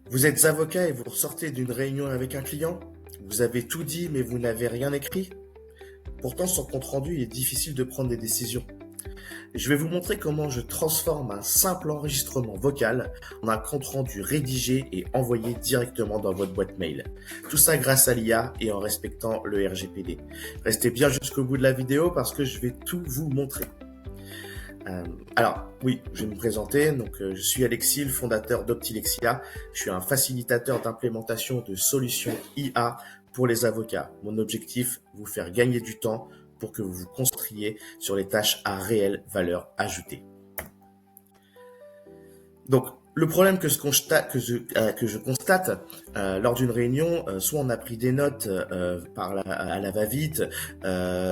Vous êtes avocat et vous sortez d'une réunion avec un client. Vous avez tout dit, mais vous n'avez rien écrit. Pourtant, son compte-rendu, il est difficile de prendre des décisions. Je vais vous montrer comment je transforme un simple enregistrement vocal en un compte-rendu rédigé et envoyé directement dans votre boîte mail. Tout ça grâce à l'IA et en respectant le RGPD. Restez bien jusqu'au bout de la vidéo parce que je vais tout vous montrer. Alors, oui, je vais me présenter. Je suis Alexis, le fondateur d'Optilexia. Je suis un facilitateur d'implémentation de solutions IA pour les avocats. Mon objectif, vous faire gagner du temps pour que vous vous concentriez sur les tâches à réelle valeur ajoutée. Donc, le problème que je constate lors d'une réunion, soit on a pris des notes à la va-vite,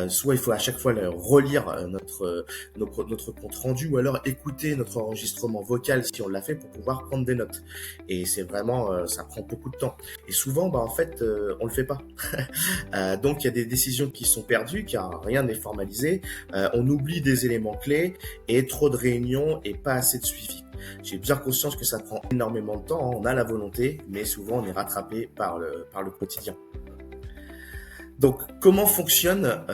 soit il faut à chaque fois relire notre compte rendu, ou alors écouter notre enregistrement vocal si on l'a fait pour pouvoir prendre des notes. Et c'est vraiment, ça prend beaucoup de temps. Et souvent, on le fait pas. Donc il y a des décisions qui sont perdues car rien n'est formalisé. On oublie des éléments clés et trop de réunions et pas assez de suivi. J'ai bien conscience que ça prend énormément de temps, on a la volonté, mais souvent on est rattrapé par le quotidien. Donc, comment fonctionne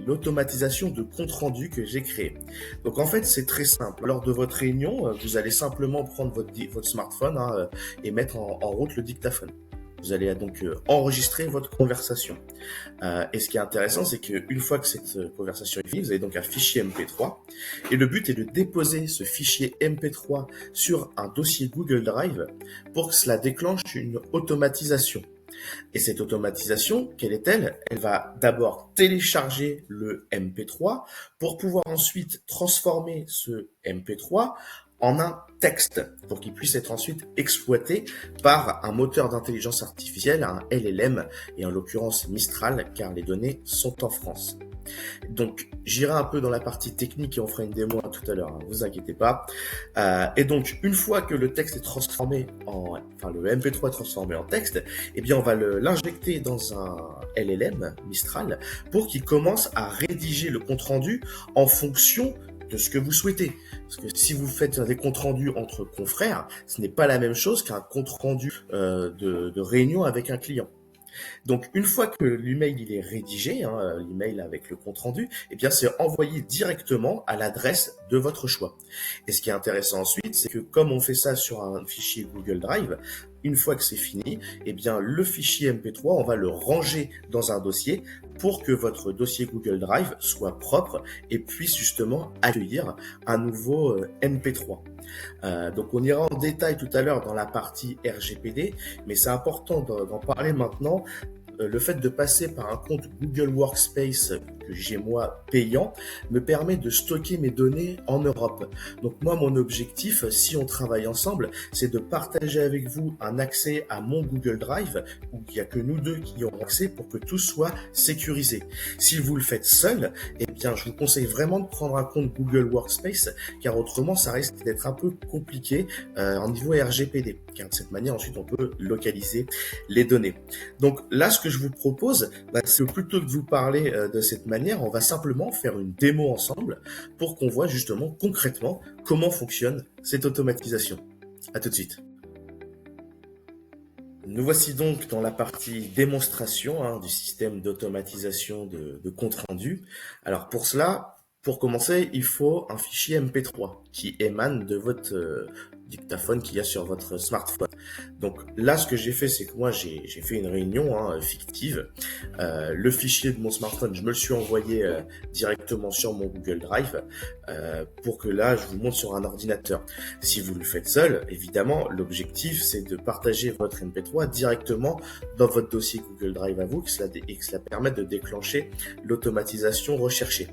l'automatisation de compte-rendu que j'ai créé? Donc, en fait, c'est très simple. Lors de votre réunion, vous allez simplement prendre votre smartphone et mettre en route le dictaphone. Vous allez donc enregistrer votre conversation. Et ce qui est intéressant, c'est qu'une fois que cette conversation est finie, vous avez donc un fichier MP3. Et le but est de déposer ce fichier MP3 sur un dossier Google Drive pour que cela déclenche une automatisation. Et cette automatisation, quelle est-elle? Elle va d'abord télécharger le MP3 pour pouvoir ensuite transformer ce MP3 en un texte pour qu'il puisse être ensuite exploité par un moteur d'intelligence artificielle, un LLM, et en l'occurrence Mistral, car les données sont en France. Donc, j'irai un peu dans la partie technique et on fera une démo tout à l'heure, vous inquiétez pas. Et donc, une fois que le texte est transformé le MP3 est transformé en texte, eh bien, on va l'injecter dans un LLM, Mistral, pour qu'il commence à rédiger le compte-rendu en fonction de ce que vous souhaitez. Parce que si vous faites des comptes rendus entre confrères, ce n'est pas la même chose qu'un compte rendu de réunion avec un client. Donc, une fois que l'email il est rédigé, l'email avec le compte rendu, eh bien, c'est envoyé directement à l'adresse de votre choix. Et ce qui est intéressant ensuite, c'est que comme on fait ça sur un fichier Google Drive, une fois que c'est fini, eh bien, le fichier MP3, on va le ranger dans un dossier pour que votre dossier Google Drive soit propre et puisse justement accueillir un nouveau MP3. Donc on ira en détail tout à l'heure dans la partie RGPD, mais c'est important d'en parler maintenant. Le fait de passer par un compte Google Workspace que j'ai moi payant me permet de stocker mes données en Europe. Donc moi, mon objectif, si on travaille ensemble, c'est de partager avec vous un accès à mon Google Drive où il n'y a que nous deux qui y aurons accès pour que tout soit sécurisé. Si vous le faites seul, eh bien, je vous conseille vraiment de prendre un compte Google Workspace car autrement, ça risque d'être un peu compliqué en niveau RGPD. Car de cette manière, ensuite, on peut localiser les données. Donc là, ce que je vous propose, c'est plutôt que de vous parler de cette manière, on va simplement faire une démo ensemble pour qu'on voit justement concrètement comment fonctionne cette automatisation. À tout de suite. Nous voici donc dans la partie démonstration du système d'automatisation de compte rendu. Alors pour cela, pour commencer, il faut un fichier MP3 qui émane de votre dictaphone qu'il y a sur votre smartphone. Donc là, ce que j'ai fait, c'est que moi, j'ai fait une réunion fictive. Le fichier de mon smartphone, je me le suis envoyé directement sur mon Google Drive pour que là, je vous montre sur un ordinateur. Si vous le faites seul, évidemment, l'objectif, c'est de partager votre MP3 directement dans votre dossier Google Drive à vous et que cela permette de déclencher l'automatisation recherchée.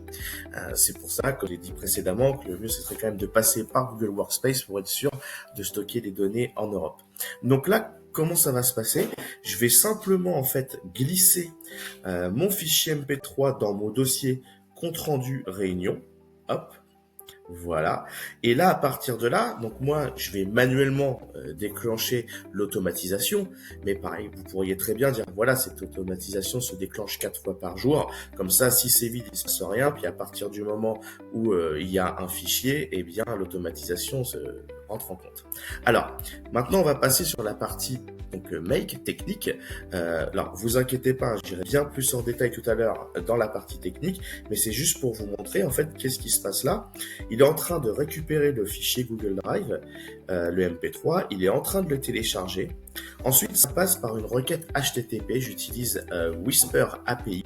C'est pour ça que j'ai dit précédemment que le mieux, ce serait quand même de passer par Google Workspace pour être sûr de stocker les données en Europe. Donc là, comment ça va se passer? Je vais simplement en fait glisser mon fichier MP3 dans mon dossier compte rendu réunion. Hop. Voilà. Et là, à partir de là, donc moi, je vais manuellement déclencher l'automatisation. Mais pareil, vous pourriez très bien dire, voilà, cette automatisation se déclenche 4 fois par jour. Comme ça, si c'est vide, il ne se passe rien. Puis à partir du moment où il y a un fichier, eh bien, l'automatisation entre en compte. Alors, maintenant, on va passer sur la partie donc make technique. Alors, vous inquiétez pas, j'irai bien plus en détail tout à l'heure dans la partie technique, mais c'est juste pour vous montrer en fait qu'est-ce qui se passe là. Il est en train de récupérer le fichier Google Drive, le MP3, il est en train de le télécharger. Ensuite, ça passe par une requête HTTP. J'utilise Whisper API.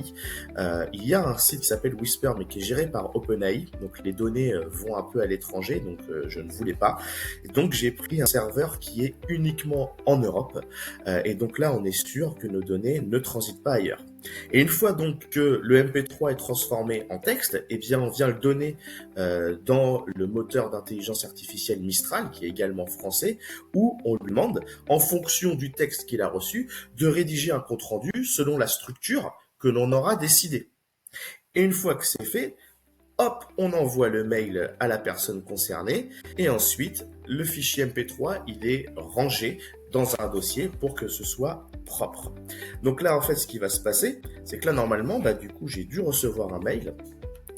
Il y a un site qui s'appelle Whisper, mais qui est géré par OpenAI. Donc, les données vont un peu à l'étranger, donc je ne voulais pas. Et donc, j'ai pris un serveur qui est uniquement en Europe. Et donc là, on est sûr que nos données ne transitent pas ailleurs. Et une fois donc que le MP3 est transformé en texte, eh bien, on vient le donner dans le moteur d'intelligence artificielle Mistral, qui est également français, où on lui demande, en fonction du texte qu'il a reçu, de rédiger un compte-rendu selon la structure que l'on aura décidé. Et une fois que c'est fait, hop, on envoie le mail à la personne concernée et ensuite, le fichier MP3, il est rangé dans un dossier pour que ce soit propre. Donc là, en fait, ce qui va se passer, c'est que là, normalement, du coup, j'ai dû recevoir un mail.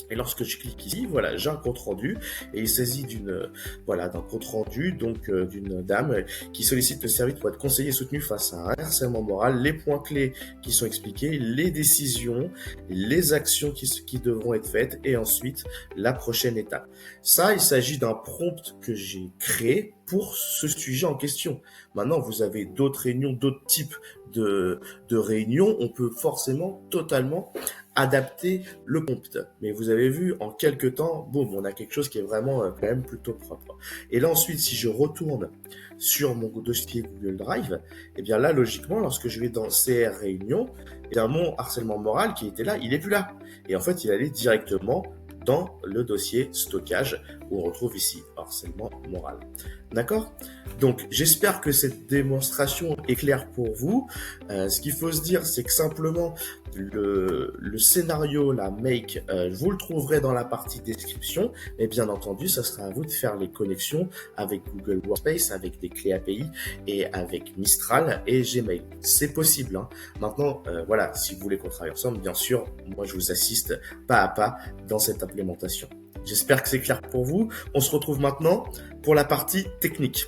Et lorsque je clique ici, voilà, j'ai un compte rendu et il s'agit d'un compte rendu donc d'une dame qui sollicite le service pour être conseillée et soutenue face à un harcèlement moral, les points clés qui sont expliqués, les décisions, les actions qui devront être faites et ensuite la prochaine étape. Ça, il s'agit d'un prompt que j'ai créé pour ce sujet en question. Maintenant, vous avez d'autres réunions, d'autres types de réunions, on peut forcément totalement adapter le prompt. Mais vous avez vu, en quelques temps, boum, on a quelque chose qui est vraiment quand même plutôt propre. Et là ensuite, si je retourne sur mon dossier Google Drive, et bien là, logiquement, lorsque je vais dans CR Réunion, et bien mon harcèlement moral qui était là, il est plus là. Et en fait, il allait directement dans le dossier stockage où on retrouve ici harcèlement moral. D'accord ? Donc, j'espère que cette démonstration est claire pour vous. Ce qu'il faut se dire, c'est que simplement, le scénario, la make, vous le trouverez dans la partie description. Mais bien entendu, ça sera à vous de faire les connexions avec Google Workspace, avec des clés API et avec Mistral et Gmail. C'est possible. Hein. Maintenant, voilà, si vous voulez qu'on travaille ensemble, bien sûr, moi je vous assiste pas à pas dans cette implémentation. J'espère que c'est clair pour vous. On se retrouve maintenant pour la partie technique.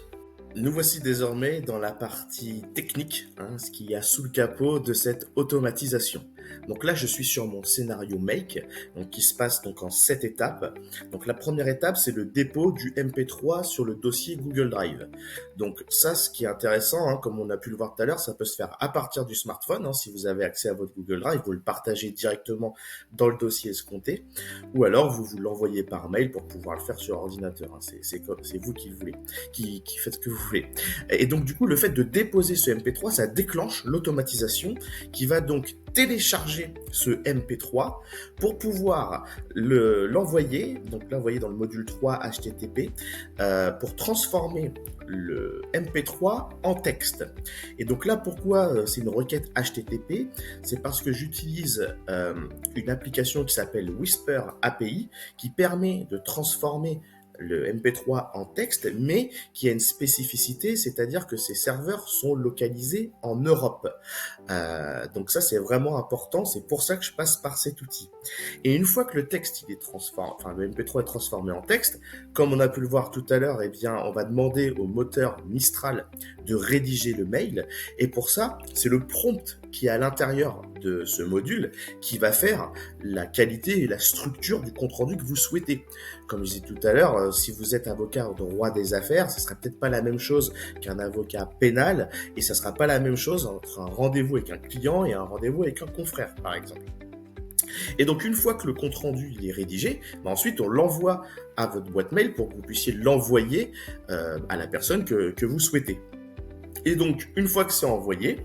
Nous voici désormais dans la partie technique, ce qu'il y a sous le capot de cette automatisation. Donc là, je suis sur mon scénario make, donc qui se passe donc en 7 étapes. Donc la première étape, c'est le dépôt du MP3 sur le dossier Google Drive. Donc ça, ce qui est intéressant, comme on a pu le voir tout à l'heure, ça peut se faire à partir du smartphone. Si vous avez accès à votre Google Drive, vous le partagez directement dans le dossier escompté, ou alors vous l'envoyez par mail pour pouvoir le faire sur ordinateur. C'est vous qui le voulez, qui faites ce que vous voulez. Et donc du coup, le fait de déposer ce MP3, ça déclenche l'automatisation qui va donc télécharger ce MP3 pour pouvoir l'envoyer dans le module 3 HTTP pour transformer le MP3 en texte. Et donc là, pourquoi c'est une requête HTTP? C'est parce que j'utilise une application qui s'appelle Whisper API qui permet de transformer le MP3 en texte, mais qui a une spécificité, c'est-à-dire que ces serveurs sont localisés en Europe. Donc ça, c'est vraiment important, c'est pour ça que je passe par cet outil. Et une fois que le texte, le MP3 est transformé en texte, comme on a pu le voir tout à l'heure, on va demander au moteur Mistral de rédiger le mail, et pour ça, c'est le prompt qui est à l'intérieur de ce module qui va faire la qualité et la structure du compte-rendu que vous souhaitez. Comme je disais tout à l'heure, si vous êtes avocat en droit des affaires, ça sera peut-être pas la même chose qu'un avocat pénal et ça sera pas la même chose entre un rendez-vous avec un client et un rendez-vous avec un confrère, par exemple. Et donc, une fois que le compte-rendu est rédigé, ensuite, on l'envoie à votre boîte mail pour que vous puissiez l'envoyer à la personne que vous souhaitez. Et donc, une fois que c'est envoyé,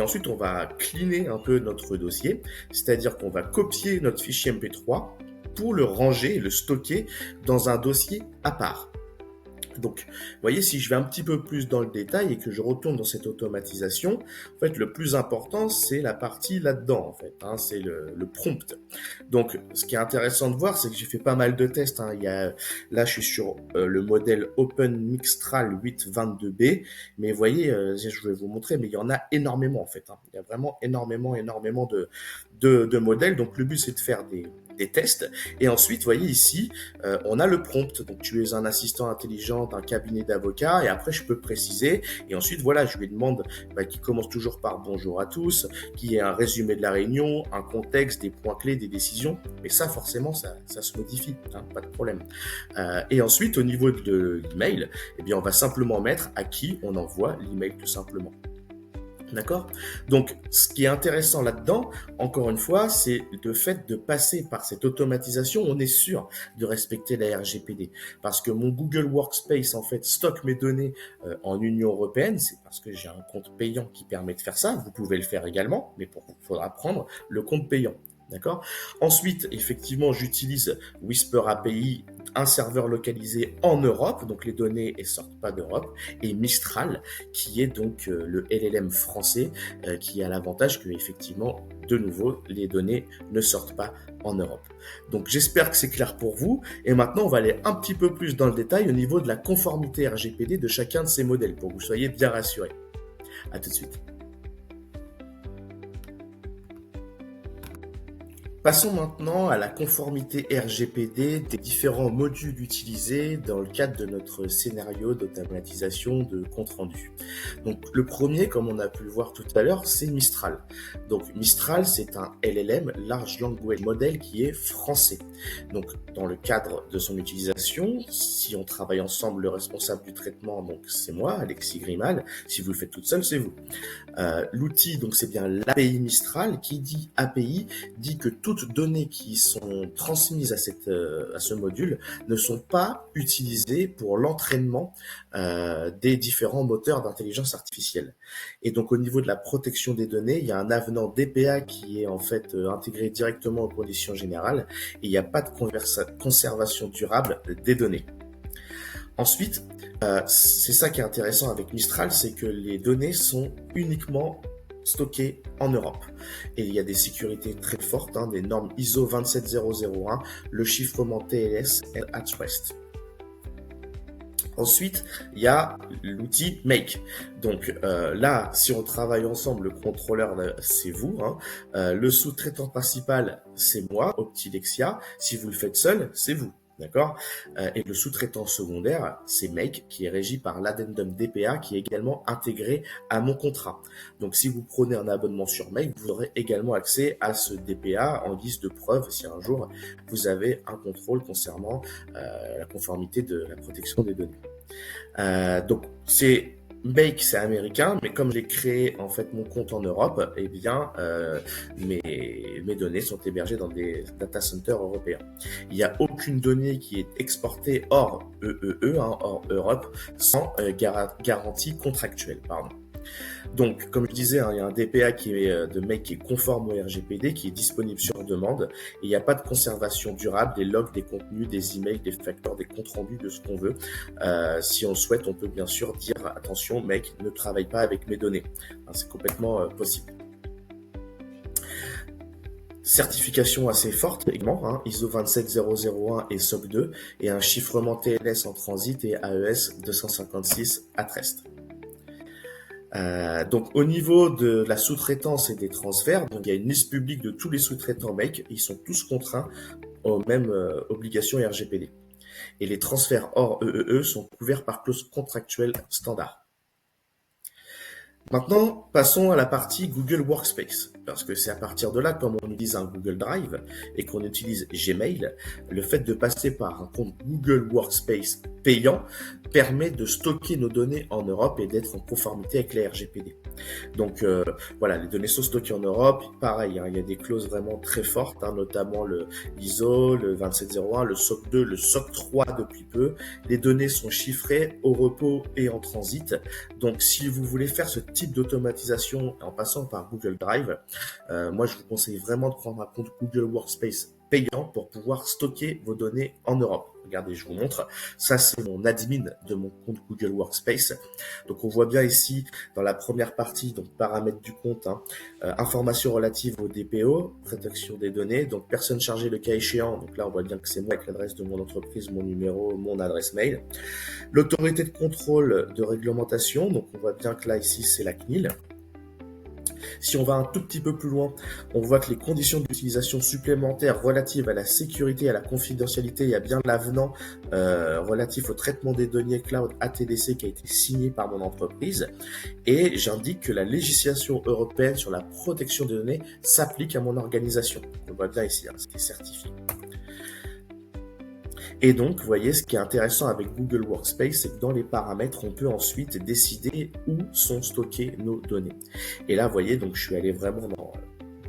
ensuite, on va cleaner un peu notre dossier, c'est-à-dire qu'on va copier notre fichier MP3 pour le ranger et le stocker dans un dossier à part. Donc, vous voyez, si je vais un petit peu plus dans le détail et que je retourne dans cette automatisation, en fait, le plus important, c'est la partie là-dedans, en fait, c'est le prompt. Donc, ce qui est intéressant de voir, c'est que j'ai fait pas mal de tests. Là, je suis sur le modèle OpenMixtral 822B, mais vous voyez, je vais vous montrer, mais il y en a énormément, en fait. Il y a vraiment énormément de modèles. Donc, le but, c'est de faire des tests. Et ensuite, vous voyez ici, on a le prompt. Donc, tu es un assistant intelligent d'un cabinet d'avocats. Et après, je peux préciser. Et ensuite, voilà, je lui demande qui commence toujours par bonjour à tous, qui est un résumé de la réunion, un contexte, des points clés, des décisions. Mais ça, forcément, ça se modifie, hein, pas de problème. Et ensuite, au niveau de l'email, eh bien, on va simplement mettre à qui on envoie l'email tout simplement. D'accord? Donc, ce qui est intéressant là-dedans, encore une fois, c'est le fait de passer par cette automatisation. On est sûr de respecter la RGPD parce que mon Google Workspace, en fait, stocke mes données en Union européenne. C'est parce que j'ai un compte payant qui permet de faire ça. Vous pouvez le faire également, mais il faudra prendre le compte payant. D'accord? Ensuite, effectivement, j'utilise Whisper API, un serveur localisé en Europe, donc les données ne sortent pas d'Europe, et Mistral, qui est donc le LLM français, qui a l'avantage que, effectivement, de nouveau, les données ne sortent pas en Europe. Donc, j'espère que c'est clair pour vous. Et maintenant, on va aller un petit peu plus dans le détail au niveau de la conformité RGPD de chacun de ces modèles, pour que vous soyez bien rassurés. À tout de suite. Passons maintenant à la conformité RGPD des différents modules utilisés dans le cadre de notre scénario d'automatisation de compte rendu. Donc le premier, comme on a pu le voir tout à l'heure, c'est Mistral. Donc Mistral, c'est un LLM, Large Language Model, qui est français. Donc dans le cadre de son utilisation, si on travaille ensemble, le responsable du traitement, donc c'est moi, Alexis Grimal. Si vous le faites toute seule, c'est vous. L'outil, donc c'est bien l'API Mistral. Qui dit API dit que toutes données qui sont transmises à ce module ne sont pas utilisées pour l'entraînement des différents moteurs d'intelligence artificielle. Et donc au niveau de la protection des données, il y a un avenant DPA qui est en fait intégré directement aux conditions générales et il n'y a pas de conservation durable des données. Ensuite, c'est ça qui est intéressant avec Mistral, c'est que les données sont uniquement stockées en Europe. Et il y a des sécurités très fortes, des normes ISO 27001, le chiffrement TLS et at rest. Ensuite, il y a l'outil Make. Donc là, si on travaille ensemble, le contrôleur, c'est vous. Le sous-traitant principal, c'est moi, Optilexia. Si vous le faites seul, c'est vous. D'accord? Et le sous-traitant secondaire, c'est Make, qui est régi par l'addendum DPA, qui est également intégré à mon contrat. Donc, si vous prenez un abonnement sur Make, vous aurez également accès à ce DPA en guise de preuve si un jour vous avez un contrôle concernant la conformité de la protection des données. Donc, Make, c'est américain, mais comme j'ai créé en fait mon compte en Europe, eh bien mes données sont hébergées dans des data centers européens. Il n'y a aucune donnée qui est exportée hors EEE, hors Europe, sans garantie contractuelle. Donc, comme je disais, il y a un DPA de Make qui est conforme au RGPD, qui est disponible sur demande, et il n'y a pas de conservation durable des logs, des contenus, des emails, des facteurs, des comptes rendus, de ce qu'on veut. Si on le souhaite, on peut bien sûr dire attention, Make ne travaille pas avec mes données. C'est complètement possible. Certification assez forte également, ISO 27001 et SOC 2, et un chiffrement TLS en transit et AES 256 at rest. Donc au niveau de la sous-traitance et des transferts, donc il y a une liste publique de tous les sous-traitants Make, ils sont tous contraints aux mêmes obligations RGPD. Et les transferts hors EEE sont couverts par clause contractuelle standard. Maintenant, passons à la partie Google Workspace, parce que c'est à partir de là, comme on utilise un Google Drive et qu'on utilise Gmail, le fait de passer par un compte Google Workspace payant permet de stocker nos données en Europe et d'être en conformité avec la RGPD. Donc voilà, les données sont stockées en Europe. Pareil, il y a des clauses vraiment très fortes, notamment l'ISO, le 27001, le SOC 2, le SOC 3 depuis peu. Les données sont chiffrées au repos et en transit. Donc si vous voulez faire ce type d'automatisation en passant par Google Drive, moi je vous conseille vraiment de prendre un compte Google Workspace payant pour pouvoir stocker vos données en Europe. Regardez, je vous montre. Ça, c'est mon admin de mon compte Google Workspace. Donc, on voit bien ici, dans la première partie, donc paramètres du compte, informations relatives au DPO, protection des données, donc personne chargée le cas échéant. Donc là, on voit bien que c'est moi avec l'adresse de mon entreprise, mon numéro, mon adresse mail. L'autorité de contrôle de réglementation. Donc, on voit bien que là, ici, c'est la CNIL. Si on va un tout petit peu plus loin, on voit que les conditions d'utilisation supplémentaires relatives à la sécurité, à la confidentialité, il y a bien l'avenant relatif au traitement des données cloud ATDC qui a été signé par mon entreprise. Et j'indique que la législation européenne sur la protection des données s'applique à mon organisation. On voit bien ici, ce qui est certifié. Et donc, vous voyez, ce qui est intéressant avec Google Workspace, c'est que dans les paramètres, on peut ensuite décider où sont stockées nos données. Et là, vous voyez, donc je suis allé vraiment dans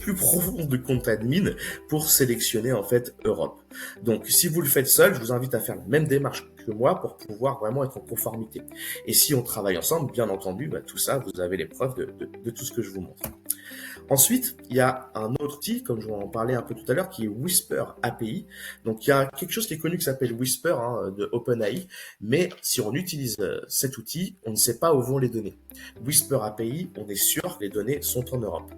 plus profond de compte admin pour sélectionner en fait Europe. Donc, si vous le faites seul, je vous invite à faire la même démarche que moi pour pouvoir vraiment être en conformité. Et si on travaille ensemble, bien entendu, tout ça, vous avez les preuves de tout ce que je vous montre. Ensuite, il y a un autre outil, comme je vous en parlais un peu tout à l'heure, qui est Whisper API. Donc, il y a quelque chose qui est connu qui s'appelle Whisper de OpenAI, mais si on utilise cet outil, on ne sait pas où vont les données. Whisper API, on est sûr que les données sont en Europe.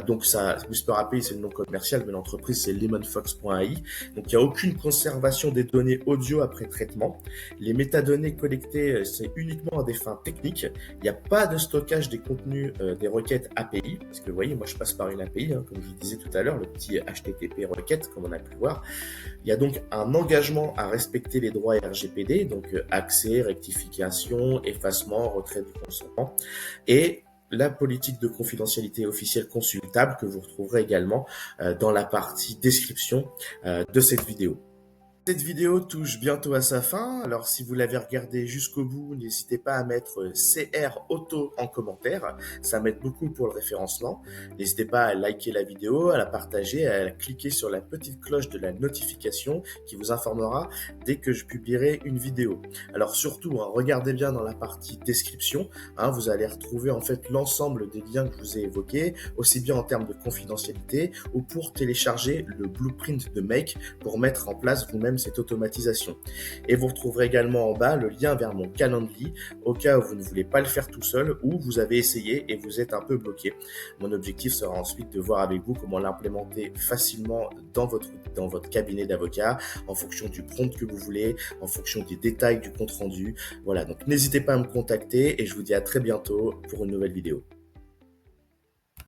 Donc, Whisper API, c'est le nom commercial, mais l'entreprise, c'est lemonfox.ai. Donc, il n'y a aucune conservation des données audio après traitement. Les métadonnées collectées, c'est uniquement à des fins techniques. Il n'y a pas de stockage des contenus des requêtes API, parce que vous voyez, moi je passe par une API, comme je vous disais tout à l'heure, le petit HTTP requête, comme on a pu le voir. Il y a donc un engagement à respecter les droits RGPD, donc accès, rectification, effacement, retrait du consentement, et la politique de confidentialité officielle consultable que vous retrouverez également dans la partie description de cette vidéo. Cette vidéo touche bientôt à sa fin, alors si vous l'avez regardée jusqu'au bout, n'hésitez pas à mettre CR Auto en commentaire, ça m'aide beaucoup pour le référencement. N'hésitez pas à liker la vidéo, à la partager, à cliquer sur la petite cloche de la notification qui vous informera dès que je publierai une vidéo. Alors surtout, regardez bien dans la partie description, vous allez retrouver en fait l'ensemble des liens que je vous ai évoqués, aussi bien en termes de confidentialité ou pour télécharger le blueprint de Make pour mettre en place vous-même cette automatisation. Et vous retrouverez également en bas le lien vers mon Calendly au cas où vous ne voulez pas le faire tout seul ou vous avez essayé et vous êtes un peu bloqué. Mon objectif sera ensuite de voir avec vous comment l'implémenter facilement dans votre cabinet d'avocat en fonction du prompt que vous voulez, en fonction des détails du compte rendu. Voilà, donc n'hésitez pas à me contacter et je vous dis à très bientôt pour une nouvelle vidéo.